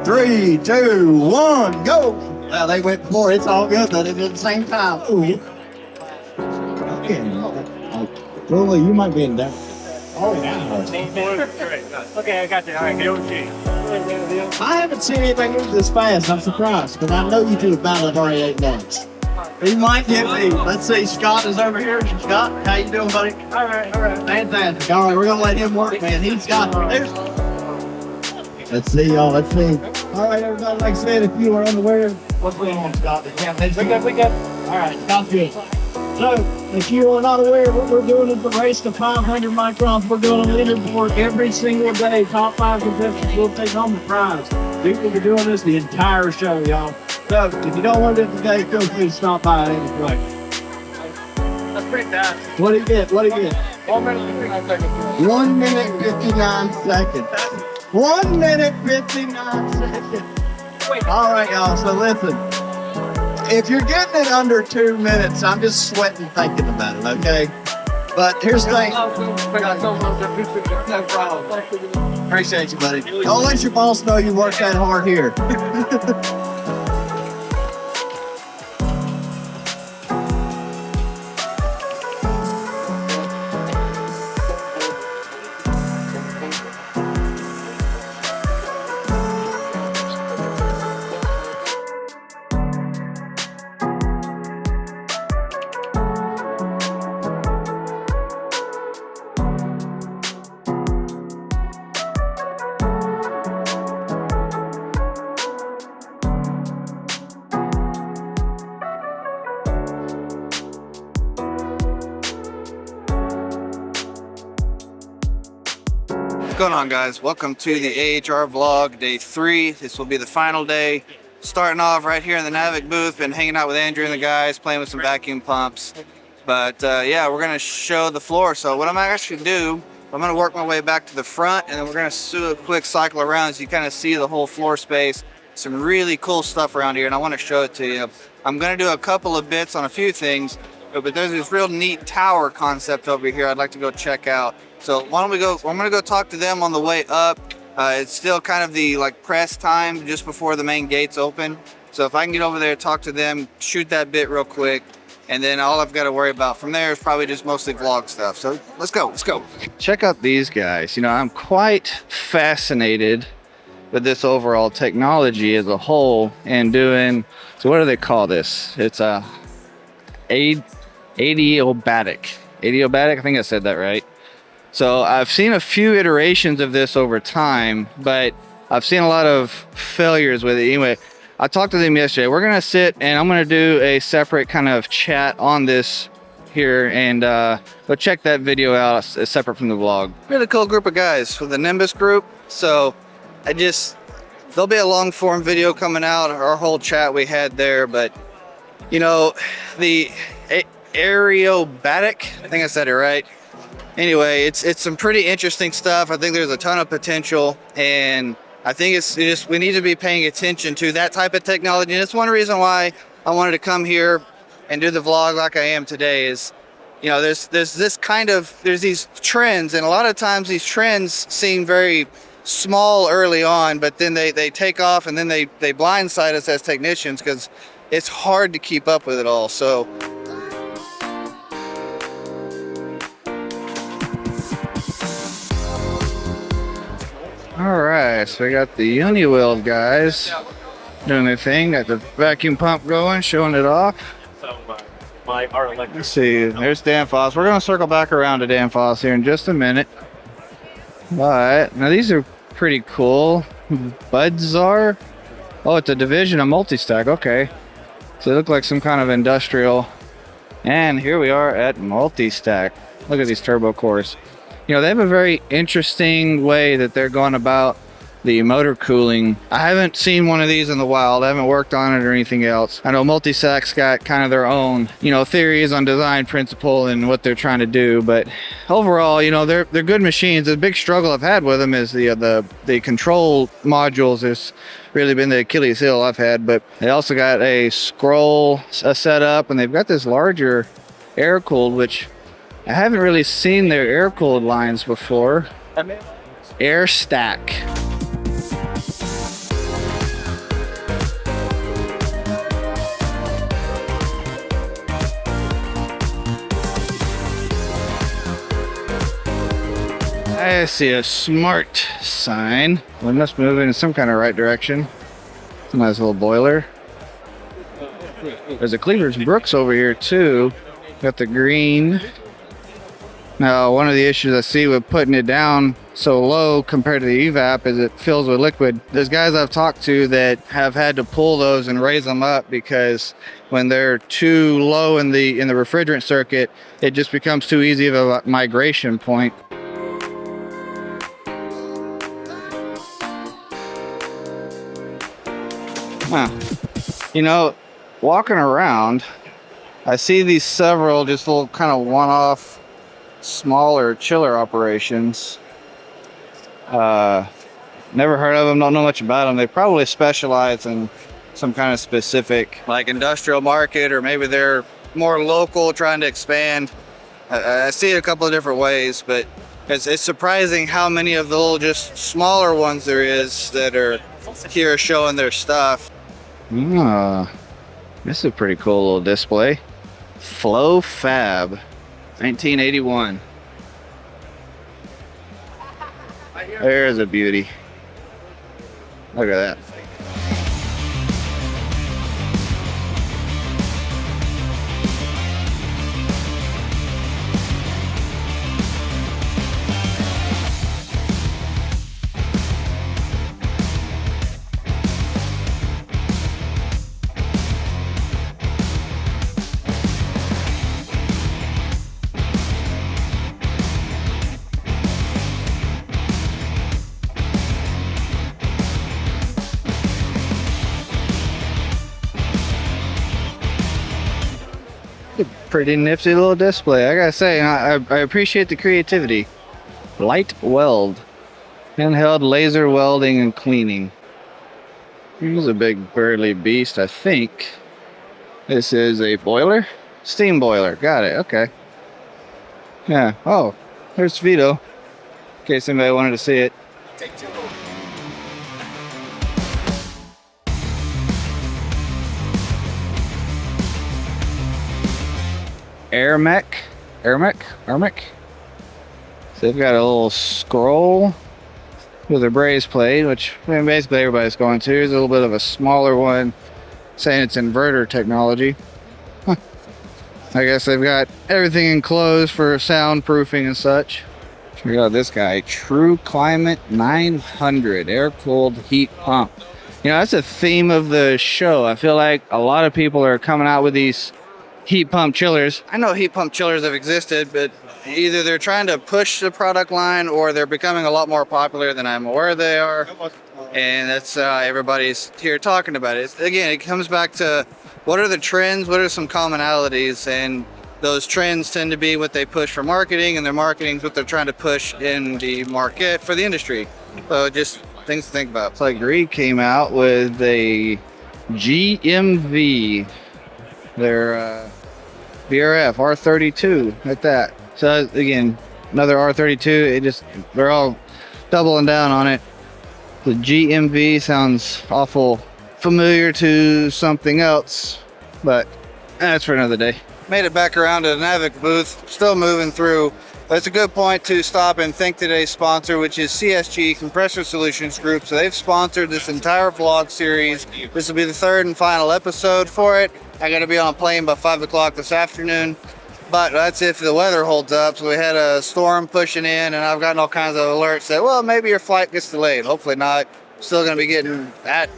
3, 2, 1, go. Well, they went before. It's all good, but they did at the same time. Ooh. Well, you might be in there. Oh, yeah. Okay, I got you. All right, go. I haven't seen anything move this fast. I'm surprised, because I know you do about it already 8 months. He might get me. Let's see, Scott is over here. Scott, how you doing, buddy? All right. Fantastic. All right, we're going to let him work, man. He's got there's. Let's see, y'all. Let's see. All right, everybody, like I said, if you are unaware, what's going on, Scott? We good. All right, Scott's good. So, if you are not aware, what we're doing is the race to 500 microns. We're doing a leaderboard every single day. Top 5 contestants will take home the prize. We will be doing this the entire show, y'all. So, if you don't want to do it today, feel free to stop by at any point. That's pretty fast. What do you get? 1 minute 59 seconds. 1 minute 59 seconds. 1 minute 59 seconds. Wait. All right, y'all. So listen. If you're getting it under 2 minutes, I'm just sweating thinking about it, okay? But here's the thing. No problem. Appreciate you, buddy. Don't let your boss know you worked that hard here. What's going on, guys? Welcome to the AHR vlog, day 3. This will be the final day. Starting off right here in the Navic booth. Been hanging out with Andrew and the guys, playing with some vacuum pumps. But yeah, we're gonna show the floor. So what I'm actually do, I'm gonna work my way back to the front, and then we're gonna do a quick cycle around so you kind of see the whole floor space. Some really cool stuff around here, and I want to show it to you. I'm gonna do a couple of bits on a few things, but there's this real neat tower concept over here I'd like to go check out. So why don't we go, I'm gonna go talk to them on the way up. It's still kind of the press time just before the main gates open. So if I can get over there, talk to them, shoot that bit real quick, and then all I've got to worry about from there is probably just mostly vlog stuff. So let's go. Check out these guys. You know, I'm quite fascinated with this overall technology as a whole and doing, so what do they call this? It's a adiabatic. Adiabatic, I think I said that right. So I've seen a few iterations of this over time, but I've seen a lot of failures with it. Anyway, I talked to them yesterday. We're gonna sit and I'm gonna do a separate kind of chat on this here, and go check that video out separate from the vlog. Really cool group of guys for the Nimbus group. So there'll be a long form video coming out, our whole chat we had there, but you know, the aerobatic, I think I said it right. Anyway, it's some pretty interesting stuff. I think there's a ton of potential, and I think it's just, we need to be paying attention to that type of technology. And it's one reason why I wanted to come here and do the vlog like I am today is, you know, there's these trends, and a lot of times these trends seem very small early on, but then they take off, and then they blindside us as technicians because it's hard to keep up with it all. So all right, so we got the Uniweld guys doing their thing. Got the vacuum pump going, showing it off. So our electric. Let's see, there's Danfoss. We're gonna circle back around to Danfoss here in just a minute. But now these are pretty cool. Budzar. Oh, it's a division of multi-stack. Okay, so they look like some kind of industrial. And here we are at multi-stack. Look at these turbo cores. You know, they have a very interesting way that they're going about the motor cooling. I haven't seen one of these in the wild. I haven't worked on it or anything else. I know multi-stack's got kind of their own, you know, theories on design principle and what they're trying to do, but overall, you know, they're good machines. The big struggle I've had with them is the control modules has really been the Achilles heel I've had, but they also got a scroll setup, and they've got this larger air-cooled, which I haven't really seen their air-cooled lines before. Air stack. I see a smart sign. We must move in some kind of right direction. It's a nice little boiler. There's a Cleaver's Brooks over here too. Got the green. Now, one of the issues I see with putting it down so low compared to the evap is it fills with liquid. There's guys I've talked to that have had to pull those and raise them up because when they're too low in the refrigerant circuit, it just becomes too easy of a migration point. Huh. You know, walking around, I see these several just little kind of one-off smaller chiller operations. Never heard of them, don't know much about them. They probably specialize in some kind of specific like industrial market, or maybe they're more local trying to expand. I see it a couple of different ways, but it's surprising how many of the little just smaller ones there is that are here showing their stuff. This is a pretty cool little display. Flow Fab, 1981. There's a beauty. Look at that. Pretty nifty little display, I gotta say. I appreciate the creativity. Light weld, handheld laser welding and cleaning. Here's a big burly beast. I think this is a boiler, steam boiler. Got it. Okay. Yeah. Oh, there's Vito. In case anybody wanted to see it. Armec. So they've got a little scroll with a braze plate, which basically everybody's going to. Here's a little bit of a smaller one saying it's inverter technology. Huh. I guess they've got everything enclosed for soundproofing and such. Check out this guy, True Climate 900 air-cooled heat pump. You know, that's a theme of the show. I feel like a lot of people are coming out with these heat pump chillers. I know heat pump chillers have existed, but either they're trying to push the product line or they're becoming a lot more popular than I'm aware they are. And that's everybody's here talking about it. Again, it comes back to what are the trends, what are some commonalities, and those trends tend to be what they push for marketing, and their marketing is what they're trying to push in the market for the industry. So just things to think about. It's like Reed came out with a GMV, their VRF R32, like that. So again, another R32. They're all doubling down on it. The GMV sounds awful familiar to something else, but that's for another day. Made it back around to the Navic booth, still moving through. But it's a good point to stop and thank today's sponsor, which is CSG Compressor Solutions Group. So they've sponsored this entire vlog series. This will be the third and final episode for it. I got to be on a plane by 5 o'clock this afternoon, but that's if the weather holds up. So we had a storm pushing in, and I've gotten all kinds of alerts that, well, maybe your flight gets delayed. Hopefully not. Still going to be getting that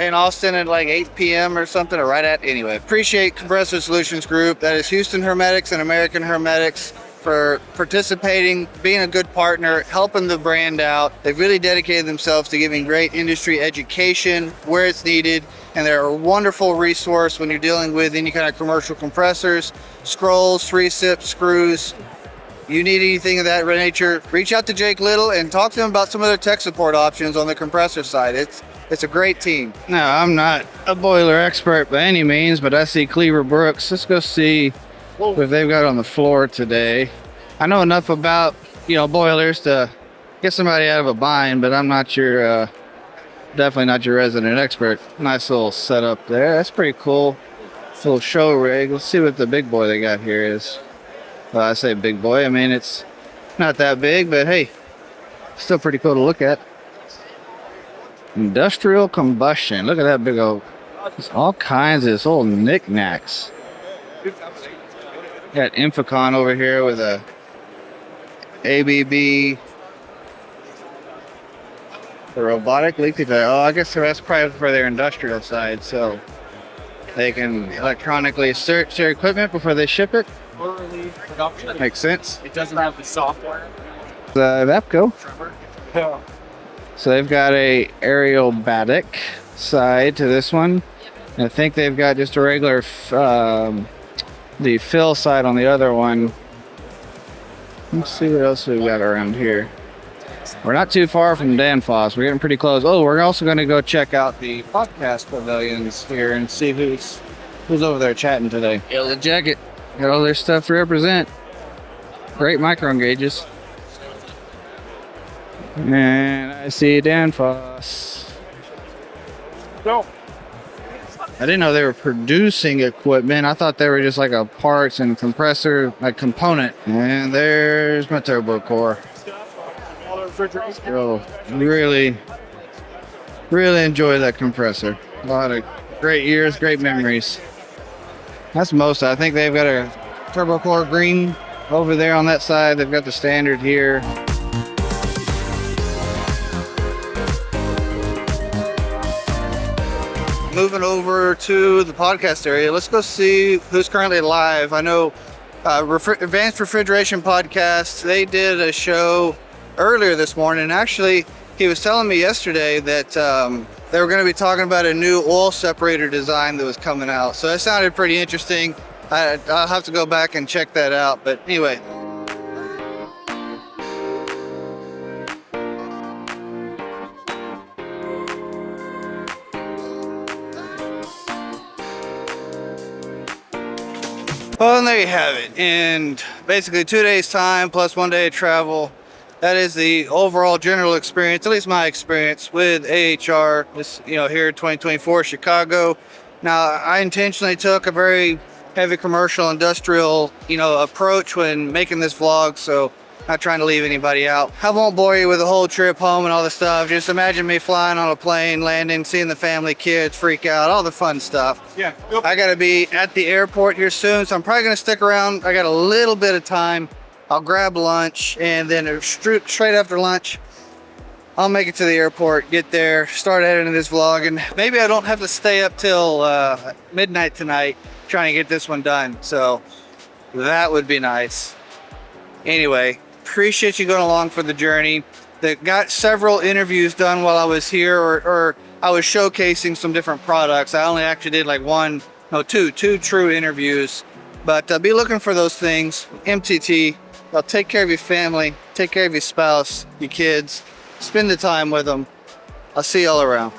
in Austin at like 8 p.m. or something, or right at. Anyway, appreciate Compressor Solutions Group. That is Houston Hermetics and American Hermetics for participating, being a good partner, helping the brand out. They've really dedicated themselves to giving great industry education where it's needed, and they're a wonderful resource when you're dealing with any kind of commercial compressors, scrolls, three-sips, screws. You need anything of that nature, reach out to Jake Little and talk to him about some of their tech support options on the compressor side. It's a great team. Now, I'm not a boiler expert by any means, but I see Cleaver Brooks. Let's go see what they've got on the floor today. I know enough about, boilers to get somebody out of a bind, but I'm not your, definitely not your resident expert. Nice little setup there. That's pretty cool. Little show rig. Let's see what the big boy they got here is. Well, I say big boy. I mean, it's not that big, but hey, Still pretty cool to look at. Industrial combustion. Look at that big old. There's all kinds of this old knickknacks. Got Infocon over here with a ABB. The robotic leak detector. Oh, I guess that's probably for their industrial side, so they can electronically search their equipment before they ship it. Early production. Makes sense. It doesn't have the software. The VAPCO. Yeah. So they've got a aerobatic side to this one. And I think they've got just a regular the fill side on the other one. Let's see what else we've got around here. We're not too far from Danfoss. We're getting pretty close. Oh, we're also going to go check out the podcast pavilions here and see who's over there chatting today. Yellow Jacket. Got all their stuff to represent. Great micron gauges. And I see Danfoss. No. I didn't know they were producing equipment. I thought they were just like a parts and compressor, like component. And there's my turbo core. Oh, really enjoy that compressor. A lot of great years, great memories. That's most. I think they've got a turbo core green over there on that side. They've got the standard here. Moving over to the podcast area, let's go see who's currently live. I know Advanced Refrigeration Podcast, they did a show earlier this morning. Actually, he was telling me yesterday that they were going to be talking about a new oil separator design that was coming out. So that sounded pretty interesting. I'll have to go back and check that out. But anyway. Well, and there you have it. In basically 2 days time plus 1 day of travel, that is the overall general experience, at least my experience with AHR, this, here in 2024 Chicago. Now, I intentionally took a very heavy commercial industrial, approach when making this vlog, so not trying to leave anybody out. I won't bore you with the whole trip home and all the stuff. Just imagine me flying on a plane, landing, seeing the family, kids freak out, all the fun stuff. Yeah. I gotta be at the airport here soon, so I'm probably gonna stick around. I got a little bit of time. I'll grab lunch, and then straight after lunch, I'll make it to the airport, get there, start editing this vlog, and maybe I don't have to stay up till midnight tonight trying to get this one done. So that would be nice. Anyway, appreciate you going along for the journey. They got several interviews done while I was here, or I was showcasing some different products. I only actually did two true interviews, but be looking for those things. MTT. Take care of your family, take care of your spouse, your kids, spend the time with them. I'll see y'all around.